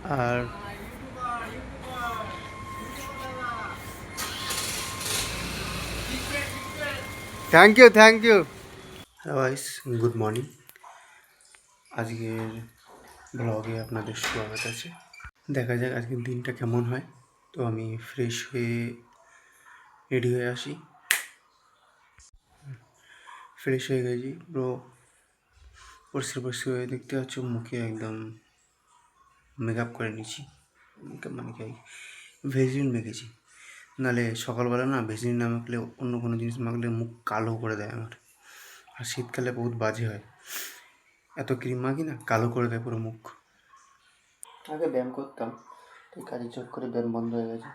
R thank you hello guys, good morning. আজকের ব্লগে আপনাদের স্বাগত আছে। দেখা যাক আজকের দিনটা কেমন হয়। তো আমি ফ্রেশ হয়ে রেডি হয়ে আসি। ফ্রেশ হয়ে গেছি পুরো পরিষ্কার হয়ে, দেখতে পাচ্ছ মুখে একদম মেকআপ করে নিয়েছি। মেকআপ মানে কি, ভেজলিন মেখেছি। নাহলে সকালবেলা না ভেজলিন না মাখলে, অন্য কোনো জিনিস মাখলে মুখ কালো করে দেয় আমার। আর শীতকালে বহুত বাজে হয়, এত ক্রিম মাখি না, কালো করে দেয় পুরো মুখ। আগে ব্যায়াম করতাম, ঠিক কাজের চট করে ব্যায়াম বন্ধ হয়ে গেছে।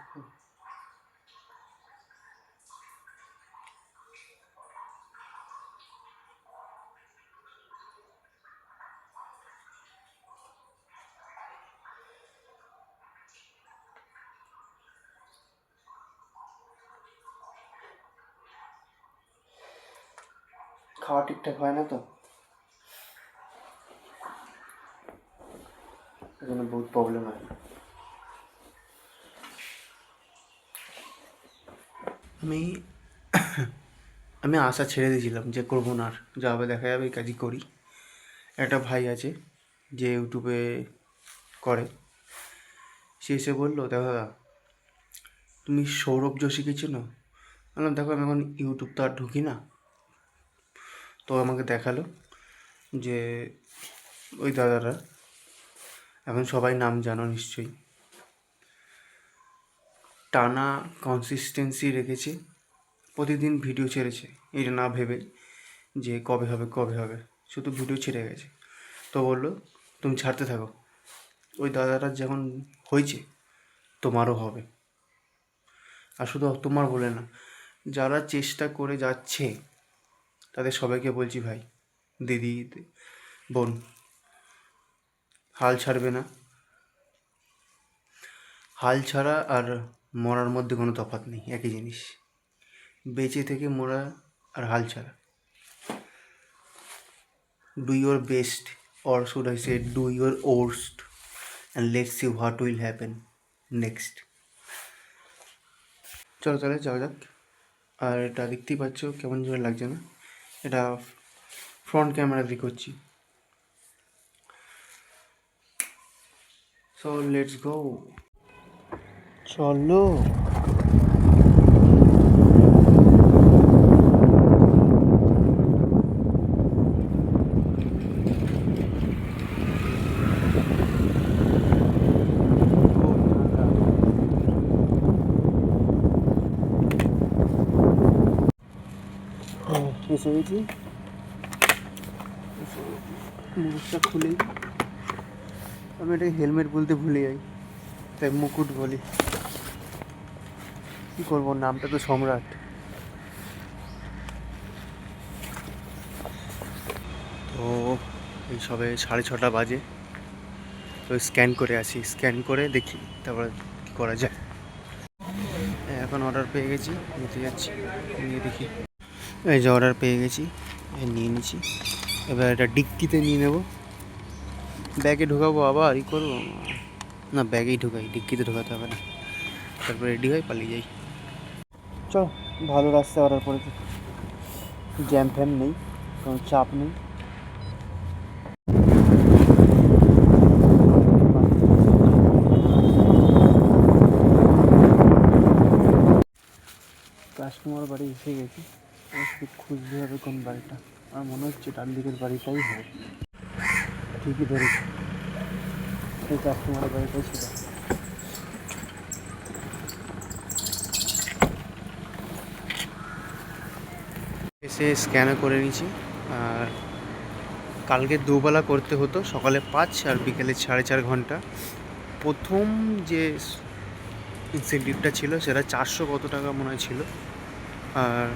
খাওয়া ঠিকঠাক হয় না তো, এই জন্য বহুত প্রবলেম হয়। আমি আমি আশা ছেড়ে দিয়েছিলাম যে করবো না, আর যা হবে দেখা যাবে, এই কাজই করি। একটা ভাই আছে যে ইউটিউবে করে, সে এসে বললো, দেখো দাদা, তুমি সৌরভ যোশীকে চেনো? বললাম দেখো, আমি এখন ইউটিউব তো আর ঢুকি না। তো আমাকে দেখালো যে ওই দাদারা, এখন সবাই নাম জানো নিশ্চয়ই, টানা কনসিস্টেন্সি রেখেছে, প্রতিদিন ভিডিও ছেড়েছে, এটা না ভেবে যে কবে হবে, শুধু ভিডিও ছেড়ে গেছে। তো বললো তুমি ছাড়তে থাকো, ওই দাদাটার যখন হয়েছে তোমারও হবে। আর শুধু তোমার বলে না, যারা চেষ্টা করে যাচ্ছে তাদের সবাইকে বলছি, ভাই, দিদি, বোন, হাল ছাড়বে না। হাল ছাড়া আর মরার মধ্যে কোনো তফাৎ নেই, একই জিনিস। বেঁচে থেকে মরা আর হাল ছাড়া। Do your best, or should I say do your worst, and let's see what will happen next. চলো তাহলে যাওয়া যাক। আর এটা দেখতেই পাচ্ছ কেমন জোরে লাগছে না? এটা ফ্রন্ট ক্যামেরা দিয়ে করছি। সো লেটস গো, চলো। এসে গেছি, মুখটা খুলেই আমি এটাকে হেলমেট বলতে ভুলে যাই, তাই মুকুট বলি। কী করবো, নামটা তো সম্রাট। তো এই সবে 6:30 বাজে। তো স্ক্যান করে আসি, স্ক্যান করে দেখি তারপরে কী করা যায়। এখন অর্ডার পেয়ে গেছি, নিতে যাচ্ছি, নিয়ে দেখি। এই যে অর্ডার পেয়ে গেছি, নিয়ে নিচ্ছি। এবার এটা ডিক্কিতে নিয়ে নেব, ব্যাগে ঢোকাবো, আবার ই করবো না, ব্যাগেই ঢোকাই, ডিক্কিতে ঢোকাতে হবে না। তারপরে রেডি হয়ে পালিয়ে যাই। চল, ভালো রাস্তায় অর্ডার করেছি, জ্যাম ফ্যাম নেই, কোনো চাপ নেই। কাস্টমার বাড়ি এসে গেছি, শুধু খুঁজতে হবে কোন বাড়িটা। আমার মনে হচ্ছে ডান দিকের বাড়িটাই হবে, ঠিকই ধরেছি, এই কাস্টমার বাড়িটাই ছিল। এসে স্ক্যানও করে নিয়েছি। আর কালকে দুবেলা করতে হতো, সকালে 5 আর বিকেলে 4.5 ঘন্টা। প্রথম যে ইনসেন্টিভটা ছিল সেটা 400 কত টাকা মনে হয় ছিল, আর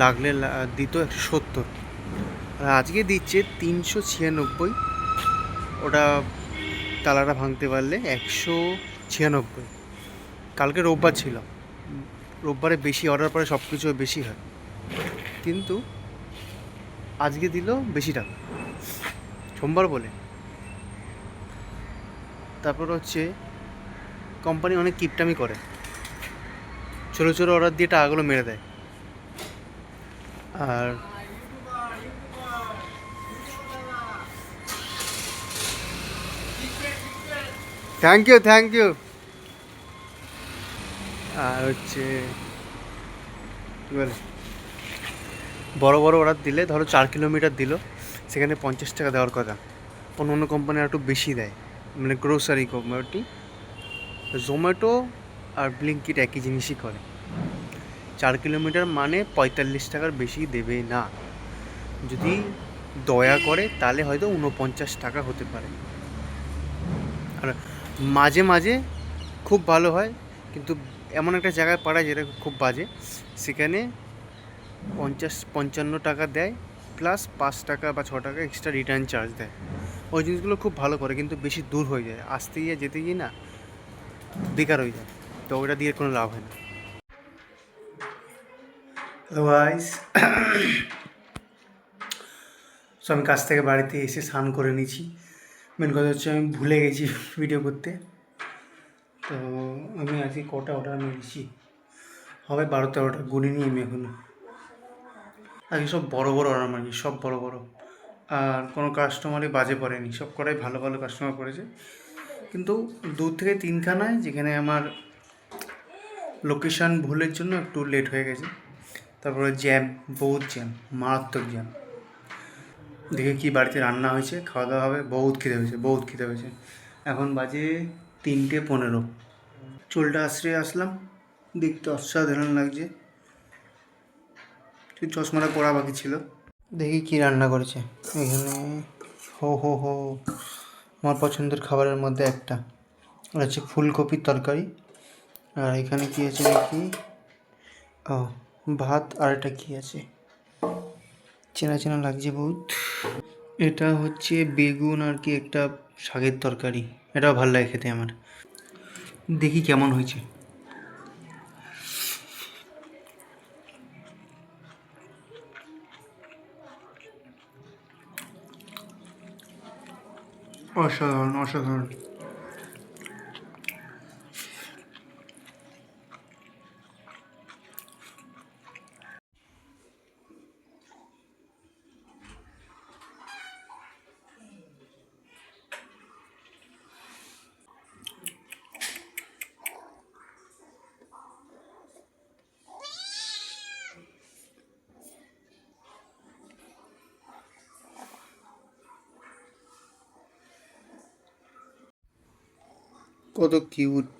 লাগলে দিত 170, আর আজকে দিচ্ছে 396। ওটা তালাটা ভাঙতে পারলে 196। কালকে রোববার ছিল, রোববারে বেশি অর্ডার পরে সব কিছু বেশি হয়, কিন্তু আজকে দিল বেশি টাকা, সোমবার বলে। তারপর হচ্ছে কোম্পানি অনেক কিপটামি করে, ছোটো ছোটো অর্ডার দিয়ে টাকাগুলো মেরে দেয়। আর থ্যাংক ইউ। আর হচ্ছে কী বলে, বড় বড় অর্ডার দিলে ধরো 4 কিলোমিটার দিল, সেখানে 50 টাকা দেওয়ার কথা, অন্য অন্য কোম্পানি আর একটু বেশি দেয়, মানে গ্রোসারি কোম্পানি। জোম্যাটো আর ব্লিঙ্কিট একই জিনিসই করে, 4 কিলোমিটার মানে 45 টাকার বেশি দেবে না। যদি দয়া করে তাহলে হয়তো 49 টাকা হতে পারে। আর মাঝে মাঝে খুব ভালো হয়, কিন্তু এমন একটা জায়গায় পাঠায় যেটা খুব বাজে, সেখানে 50-55 টাকা দেয়, প্লাস 5 টাকা বা 6 টাকা এক্সট্রা রিটার্ন চার্জ দেয়। ওই জিনিসগুলো খুব ভালো করে, কিন্তু বেশি দূর হয়ে যায়, আসতে গিয়ে যেতে গিয়ে না বেকার হয়ে যায়, তো ওটা দিয়ে কোনো লাভ হয় না। হ্যালো গাইস, সো আমি কাছ থেকে বাড়িতে এসে স্নান করে নিয়েছি। মেন কথা হচ্ছে আমি ভুলে গেছি ভিডিও করতে। তো আমি আজকে কটা অর্ডার মেরেছি, হবে 12-13টা, গুনিনি আমি এখনো। আজকে সব বড় বড় অর্ডার মারিছি, সব বড় বড়। আর কোনো কাস্টমারই বাজে পড়েনি, সব কটাই ভালো ভালো কাস্টমার পড়েছে। কিন্তু 2 থেকে 3খানায় যেখানে আমার লোকেশান ভুলের জন্য একটু লেট হয়ে গেছে। তারপরে জ্যাম, বহুত জ্যাম, মারাত্মক জ্যাম। দেখে কি বাড়িতে রান্না হয়েছে, খাওয়া দাওয়া হবে, বহুত খিদে হয়েছে। এখন বাজে 3:15। চুলটা আশ্রয়ে আসলাম, দেখতে অসাধারণ লাগছে, ঠিক চশমাটা পরা বাকি ছিল। দেখি কি রান্না করেছে এখানে। হো আমার পছন্দের খাবারের মধ্যে একটা হচ্ছে ফুলকপির তরকারি। আর এখানে কি আছে দেখি, ও ভাত, আর এটা কি আছে, চেনা চেনা লাগছে বহুত। এটা হচ্ছে বেগুন আর কি একটা শাকের তরকারি, এটাও ভালো লাগে খেতে আমার। দেখি কেমন হয়েছে। অসাধারণ। কত কিউট।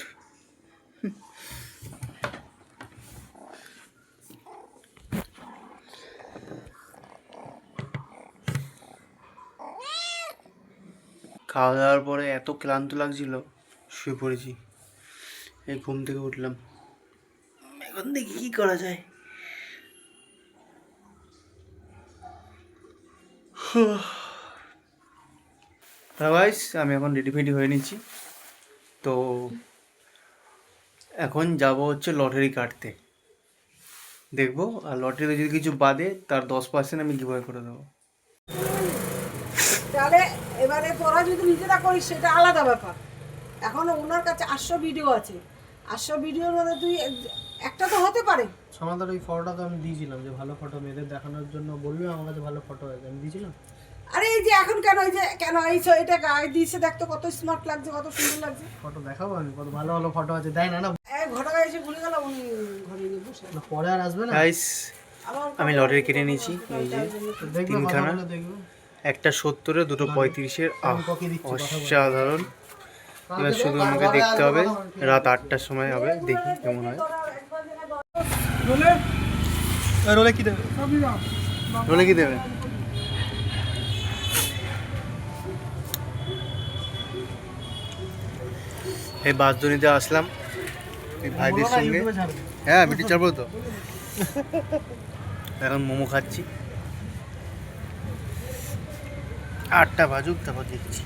খাওয়া দাওয়ার পরে এত ক্লান্ত লাগছিল, শুয়ে পড়েছি। এই ঘুম থেকে উঠলাম, এখন দেখি কী করা যায়। গাইস, আমি এখন রেডি হয়ে নিচ্ছি। তো এখন যাব হচ্ছে লটারি কাটতে, দেখবো, আর লটারিতে যদি কিছু বাদে তার 10% আমি গিভঅ্যাওয়ে করে দেবো। তাহলে এবারে তোরা যদি নিজেরা করিস সেটা আলাদা ব্যাপার। এখন ওনার কাছে 800 ভিডিও আছে, 800 ভিডিওর মধ্যে তুই একটা তো হতে পারে। সমাদার ওই ফটোটা তো আমি দিয়েছিলাম, যে ভালো ফটো মেয়েদের দেখানোর জন্য বলবি আমার কাছে ভালো ফটো আছে, আমি দিয়েছিলাম। আরে এই যে এখন কেন এই এটা গায়ে দিয়েছে, দেখতো কত স্মার্ট লাগছে, কত সুন্দর লাগছে। ফটো দেখাবো আমি, কত ভালো ভালো ফটো আছে, দেয় না না। এই ঘটনা এসে ভুলে গেল, উনি ঘরে গিয়ে বসে পরে আর আসবে না। গাইস, আমি লটারি কেটে নিয়েছি, এই যে দেখবে 3খানা, দেখবে একটা 70-এ, দুটো 35-এর। অসাধারণ। এবার শুধু আমাকে দেখতে হবে, রাত 8টার সময় হবে, দেখি কেমন হয়। রোলে কি দেবে? এই বাসদনিতে আসলাম এই ভাইদের সঙ্গে, হ্যাঁ ভিডিও ছাড়বো তো। এখন মোমো খাচ্ছি, 8টা বাজুক তারপর দেখছি।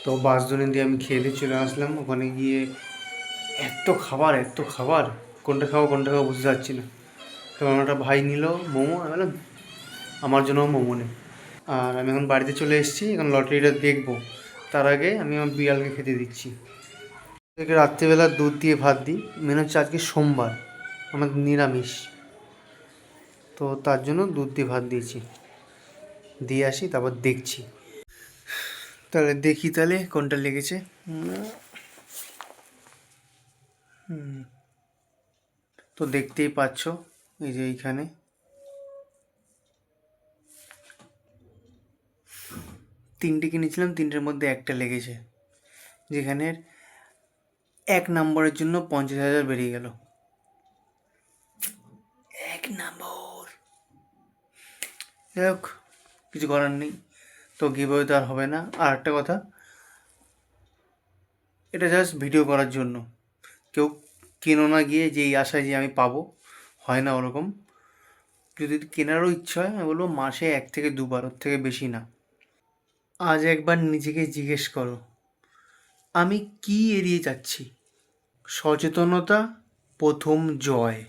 তো বাসদনি দিয়ে আমি খেয়ে দিয়ে চলে আসলাম। ওখানে গিয়ে এত খাবার, কোনটা খাবো বুঝতে পারছি না। তো আমার একটা ভাই নিল মোমো, আমি বললাম আমার জন্য মোমো নেই। আর আমি এখন বাড়িতে চলে এসেছি, এখন লটারিটা দেখবো। তার আগে আমি আমার বিড়ালকে খেতে দিচ্ছি। ওদেরকে রাত্রিবেলা দুধ দিয়ে ভাত দিই। মেন হচ্ছে আজকে সোমবার, আমার নিরামিষ, তো তার জন্য দুধ দিয়ে ভাত দিয়েছি। দিয়ে আসি, তারপর দেখছি। তাহলে দেখি তাহলে কোনটা লেগেছে। তো দেখতেই পাচ্ছ, এই যে এইখানে তিনটে কিনেছিলাম, তিনটের মধ্যে একটা লেগেছে, যেখানে 1 নম্বরের জন্য 50,000 বেরিয়ে গেল। 1 নম্বর। যাই হোক, কিছু করার নেই, তো গিভওয়ে তো আর হবে না। আর একটা কথা, এটা জাস্ট ভিডিও করার জন্য, কেউ কেনো না গিয়ে যে এই আশায় যে আমি পাবো, হয় না ওরকম। যদি কেনারও ইচ্ছা হয়, আমি বলবো মাসে 1 থেকে 2বার, ওর থেকে বেশি না। আজ একবার নিজেকে জিজ্ঞেস করো, আমি কি এড়িয়ে যাচ্ছি? সচেতনতা প্রথম জয়।